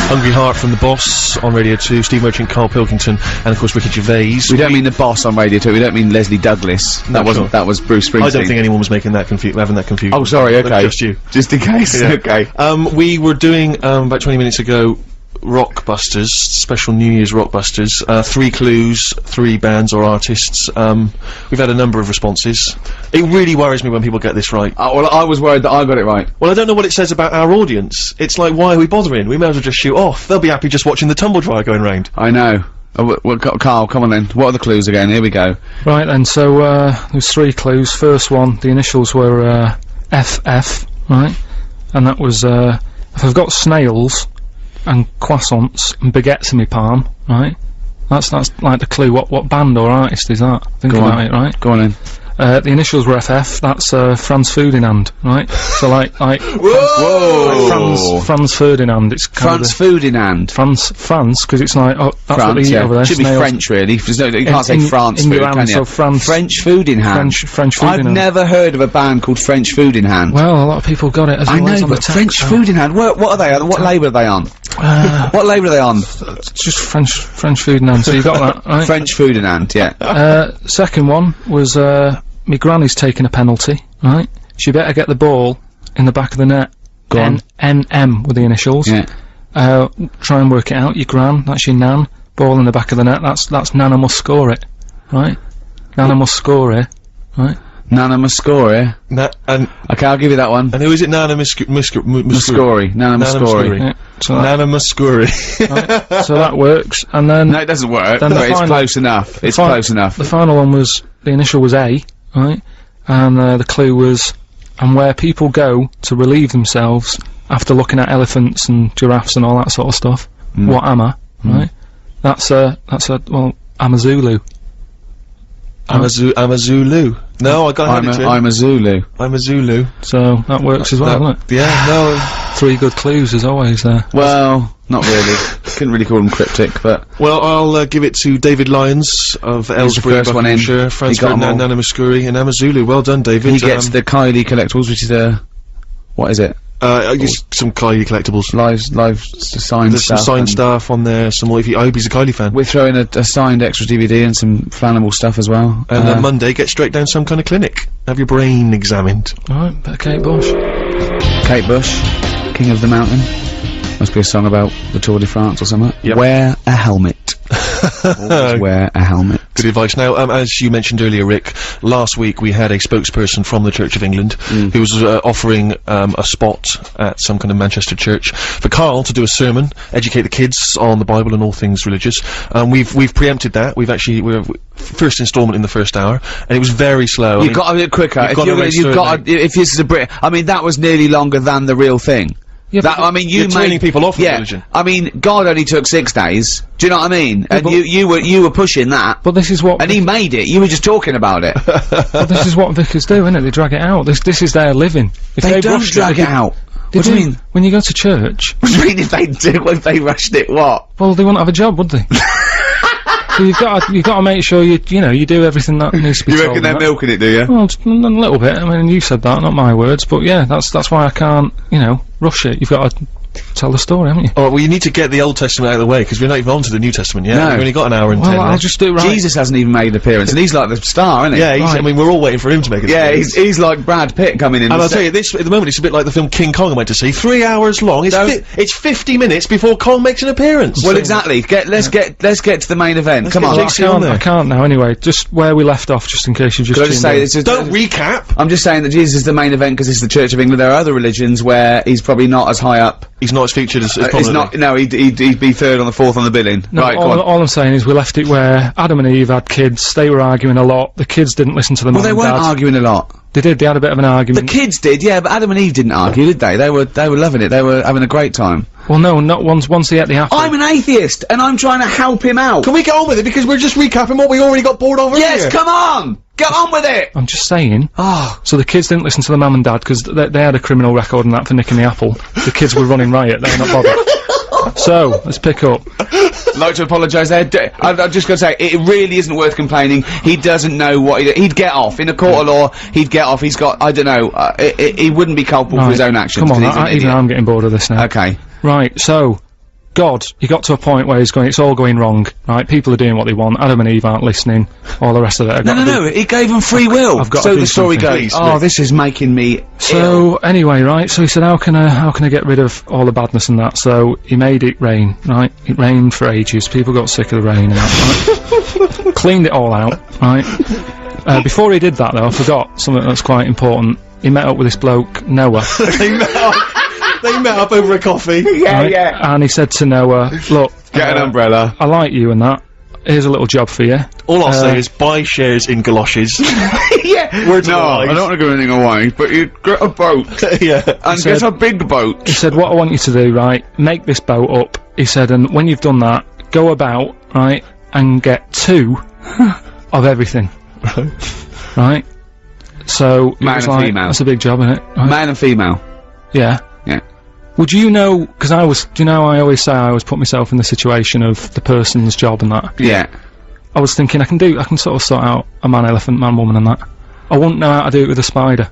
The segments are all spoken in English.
Hungry Heart from the Boss on Radio 2, Steve Merchant, Karl Pilkington, and of course Ricky Gervais. We don't mean the Boss on Radio 2, we don't mean Leslie Douglas. That wasn't, that was Bruce Springsteen. I don't think anyone was making that having that confusion. Oh, sorry, okay. Just you. Just in case, Yeah. okay. We were doing, about 20 minutes ago, Rockbusters, special New Year's Rockbusters, 3 clues, 3 bands or artists. We've had a number of responses. It really worries me when people get this right. Well, I was worried that I got it right. Well, I don't know what it says about our audience. It's like, why are we bothering? We may as well just shoot off. They'll be happy just watching the tumble dryer going round. I know. Well, Carl, come on then. What are the clues again? Here we go. Right then, so, there's 3 clues. First one, the initials were, FF, right? And that was, if I've got snails and croissants and baguettes in my palm, right? That's like the clue. What band or artist is that? Think about it, right? Go on then. The initials were FF, that's, Franz Ferdinand, right? So like, Whoa! like Franz Ferdinand, it's kind Franz Ferdinand. France, cause it's like, oh, that's what they eat over there. Should be snails. French, really. There's no, you can't say France in food, your hand, can you? so France. French food in hand. French food I've in hand. never heard of a band called French Food in Hand. Well, a lot of people got it as I well as know, on the but text, French so. Food in Hand, what are they? What label are they on? What label are they on? It's just French food and hand, so you got that, right? French Food in Hand, yeah. Second one was, my granny's taking a penalty, right? She better get the ball in the back of the net. Go on. NM with the initials. Yeah. Try and work it out. Your gran, that's your nan. Ball in the back of the net, that's Nana must score it, right? Nana must score it, right? Nana Muscori. Okay, I'll give you that one. And who is it? Nana Muscuri. Nana Muscori. Yeah, so Nana Muscuri. right, so that works, and then... No, it doesn't work, Then but the it's final- close enough. It's close enough. The final one was, the initial was A, right? And, the clue was, and where people go to relieve themselves after looking at elephants and giraffes and all that sort of stuff. What am I, right? That's a, well, I'm a Zulu. I'm a Zulu. No, I got it. I'm a Zulu. I'm a Zulu. So, that works as well, doesn't it? Yeah, no. 3 good clues as always there. Well, not really. Couldn't really call them cryptic, but... Well, I'll give it to David Lyons of Aylesbury, first one in. Buckinghamshire, Franz He got 'em all. Ferdinand, Nana Muscuri, and Amazulu. Well done, David. He gets the Kylie collectibles, which is what is it? Some Kylie collectibles. Live signed There's some stuff. signed and stuff on there. I hope he's a Kylie fan. We're throwing a signed extra DVD and some flammable stuff as well. And then Monday, get straight down some kind of clinic. Have your brain examined. Alright, bit of Kate Bush. Kate Bush, King of the Mountain. Must be a song about the Tour de France or something. Yep. Wear a helmet. Always wear a helmet. Good advice. Now, as you mentioned earlier, Rick, last week we had a spokesperson from the Church of England who was offering a spot at some kind of Manchester church for Karl to do a sermon, educate the kids on the Bible and all things religious. We've preempted that. We're first instalment in the first hour, and it was very slow. You've got to be quicker. If this is a Brit, I mean, that was nearly longer than the real thing. Yeah, That, I mean, you're turning people off from yeah, religion. I mean, God only took 6 days. Do you know what I mean? Yeah, And but- you were pushing that. But this is what... And he made it. You were just talking about it. but this is what vicars do, isn't it? They drag it out. This is their living. If They don't rushed drag they it could- out. They What do you mean? When you go to church, What do you mean if they do? If they rushed it, what? well, they wouldn't have a job, would they? So you've got to make sure you do everything that needs to be You told reckon they're and that. milking it, do you? Well, just a little bit. I mean, you said that, not my words. But yeah, that's why I can't, rush it. You've got to tell the story, haven't you? Oh, well, you need to get the Old Testament out of the way, because we're not even on to the New Testament yet. No. We've only got an hour and 10 Well, I'll left. just do it right. Jesus hasn't even made an appearance, and he's like the star, isn't he? Yeah, I mean, we're all waiting for him to make it. Yeah, he's like Brad Pitt coming in. And I'll tell you, this, at the moment, it's a bit like the film King Kong I went to see. 3 hours long. It's 50 minutes before Kong makes an appearance. Well, exactly. Let's get to the main event. Come get on. JC on there. I can't now. Anyway, just where we left off, just in case you've just. Could I just tuned say, in. it's just, Don't recap. I'm just saying that Jesus is the main event because it's the Church of England. There are other religions where he's probably not as high up. He's not as featured as It's probably. not. No, he'd be third on the fourth on the billing. No, Right, go all, on. all I'm saying is we left it where Adam and Eve had kids. They were arguing a lot. The kids didn't listen to them. Well, they weren't arguing a lot. They did. They had a bit of an The argument. kids did, yeah, but Adam and Eve didn't argue, did they? They were loving it. They were having a great time. Well, no, not once they ate the apple. I'm an atheist, and I'm trying to help him out. Can we get on with it? Because we're just recapping what we already got bored of earlier. Yes, come on! Get on with it! I'm just saying. Oh, So the kids didn't listen to the mum and dad because they had a criminal record and that for nicking the apple. The kids were running riot. They're not bothered. So let's pick up. I'd like to apologise there. I'm just gonna say, it really isn't worth complaining. He doesn't know what he'd get off. In a court of law, he'd get off. He's got, I don't know, he wouldn't be culpable for his own actions. Come on, 'cause he's an even idiot. I'm getting bored of this now. Okay. Right, so God, he got to a point where he's going, it's all going wrong, right? People are doing what they want, Adam and Eve aren't listening, all the rest of it. No, he gave them free will. I've got so to do the story something. goes, Please, oh, Rick. this is making me So, anyway, right, so he said, how can I get rid of all the badness and that? So, he made it rain, right? It rained for ages, people got sick of the rain and that, right? Cleaned it all out, right? Before he did that, though, I forgot something that's quite important. He met up with this bloke, Noah. They met up over a coffee. Right? And he said to Noah, look, Get an umbrella. I like you and that. Here's a little job for you. All I'll say is buy shares in galoshes. Yeah. Words of No, I advice. don't want to give anything away, but you get a boat. Yeah. And get a big boat. He said, what I want you to do, right, make this boat up. He said, and when you've done that, go about, right, and get 2 of everything. Right? So, it Man was and like, female. that's a big job, isn't it? Right? Man and female. Yeah. Yeah. Would you know, because do you know I always say I always put myself in the situation of the person's job and that. Yeah. I was thinking I can sort of sort out a man elephant, man woman and that. I wouldn't know how to do it with a spider.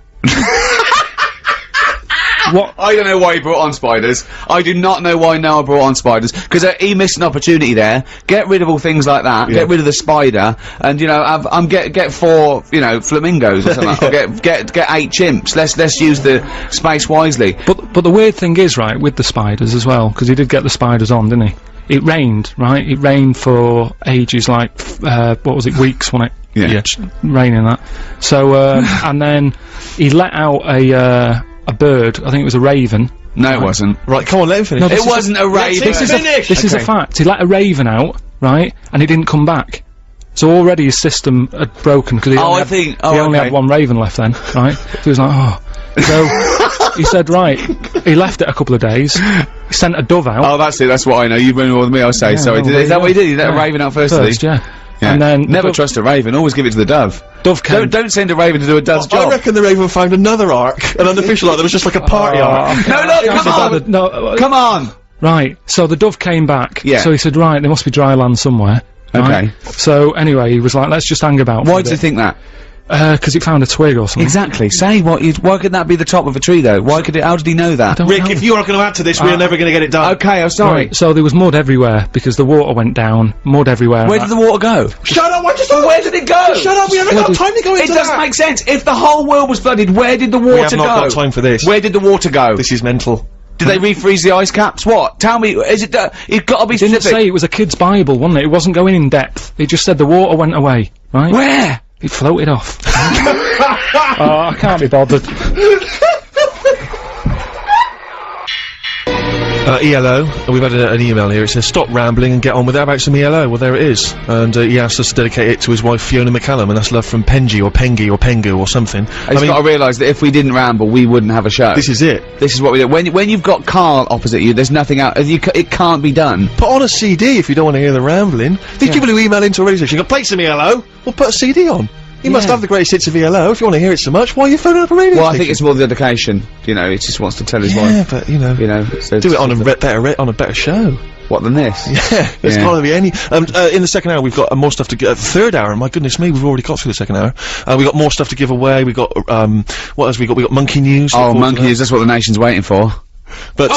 What? I don't know why he brought on spiders. I do not know why Noah brought on spiders, because he missed an opportunity there. Get rid of all things like that. Get rid of the spider, and you know, get 4, you know, flamingos or something. Or get 8 chimps. Let's use the space wisely. But the weird thing is, right, with the spiders as well, because he did get the spiders on, didn't he? It rained, right? It rained for ages, like, what was it, weeks, wasn't it? Yeah. Raining that. So, and then he let out a bird, I think it was a raven. No, it wasn't. Right, come on, let him finish. No, It wasn't a raven. This is This is a fact. He let a raven out, right, and he didn't come back. So already his system had broken, because he only had 1 raven left then, right? So he was like, oh. So, he said, right, he left it a couple of days, he sent a dove out. Oh, that's it. That's what I know. You've been more than me. I'll say. Yeah, Sorry. well, Is that what he did? He let a yeah. raven out first, did he? Yeah. Yeah. And then Never trust a raven. Always give it to the dove. Dove came. Don't send a raven to do a dove's I job. reckon the Raven found another arc, an unofficial arc that was just like a party arc. No, look, come on. No, Come on. right, so the dove came back. Yeah. So he said, right, there must be dry land somewhere. Right? Okay. So anyway, he was like, let's just hang about. Why do you think that? Because it found a twig or something. Exactly. Say what you. Why could that be the top of a tree, though? Why could it? How did he know that? Don't Rick, know. if you are going to add to this, we're never going to get it done. Okay, I'm sorry. Right, so there was mud everywhere because the water went down. Mud everywhere. Where did the water go? Shut up! Where did it go? Shut up! We haven't got time to go It into doesn't that. make sense. If the whole world was flooded, where did the water We have go? not got time for this. Where did the water go? This is mental. Did they refreeze the ice caps? What? Tell me. Is it? You've got to be Didn't specific. say it was a kid's Bible, wasn't it? It wasn't going in depth. It just said the water went away. Right? Where? It floated off. Oh, I can't be bothered. ELO, we've had an email here. It says, stop rambling and get on with it. How about some ELO? Well, there it is. And he asked us to dedicate it to his wife Fiona McCallum, and that's love from Penji or Pengi or Pengu or something. He's got to realise that if we didn't ramble, we wouldn't have a show. This is it. This is what we do. When you've got Carl opposite you, there's nothing out. It can't be done. Put on a CD if you don't want to hear the rambling. These people who email into a radio station go, play some ELO. Well, put a CD on. You must have the greatest hits of ELO. If you want to hear it so much, why are you phoning up a radio Well, station? I think it's more the dedication. You know, he just wants to tell his Yeah, wife. but, you know, So do it on a better show. What than this? Yeah, there's gotta be any. In the second hour, we've got more stuff to give. Third hour, my goodness me, we've already got through the second hour. We've got more stuff to give away. We got what else? We got Monkey News. Oh, Monkey News. That's what the nation's waiting for. But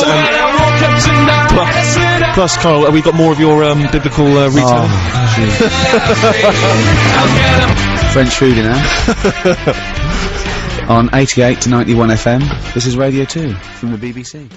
plus, Carl, we got more of your biblical retelling. French food, you know. On 88 to 91 FM. This is Radio 2 from the BBC.